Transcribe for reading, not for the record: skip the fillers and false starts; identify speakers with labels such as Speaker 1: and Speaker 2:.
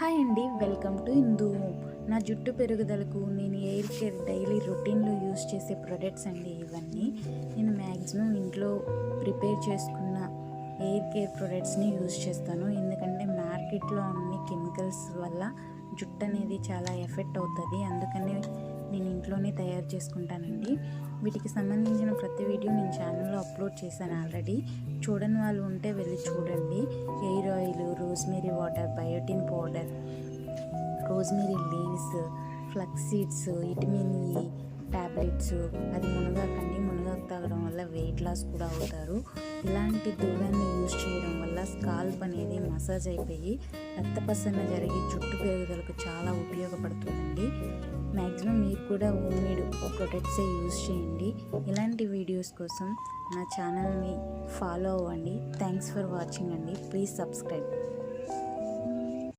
Speaker 1: Hi అండి, welcome to Hindu home. నా జుట్టు పెరుగుదలకు నేను ఎయిర్ కేర్ డైలీ రొటీన్లో యూస్ చేసే ప్రొడక్ట్స్ అండి ఇవన్నీ. నేను మ్యాక్సిమం ఇంట్లో ప్రిపేర్ చేసుకున్న ఎయిర్ కేర్ ప్రొడక్ట్స్ని యూస్ చేస్తాను. ఎందుకంటే మార్కెట్లో అన్ని కెమికల్స్ వల్ల జుట్టు అనేది చాలా ఎఫెక్ట్ అవుతుంది. అందుకని నేను ఇంట్లోనే తయారు చేసుకుంటానండి. వీటికి సంబంధించిన ప్రతి వీడియో నేను ఛానల్లో అప్లోడ్ చేశాను ఆల్రెడీ. చూడని వాళ్ళు ఉంటే వెళ్ళి చూడండి. Air oil, rosemary water, biotin powder, rosemary leaves, flax seeds, vitamin E tablets. అది మునగాకండి, మునగాకు తాగడం వల్ల వెయిట్ లాస్ కూడా అవుతారు. ఇలాంటి దూరాన్ని యూజ్ చేయడం వల్ల స్కాల్ప్ అనేది మసాజ్ అయిపోయి రక్తపసరణ జరిగి జుట్టు పెరుగుదలకు చాలా ఉపయోగపడుతుందండి. మ్యాక్సిమం మీరు కూడా హోమ్మేడ్ ప్రొడక్ట్సే యూజ్ చేయండి. ఇలాంటి వీడియోస్ కోసం నా ఛానల్ని ఫాలో అవ్వండి. థ్యాంక్స్ ఫర్ వాచింగ్ అండి. Please subscribe.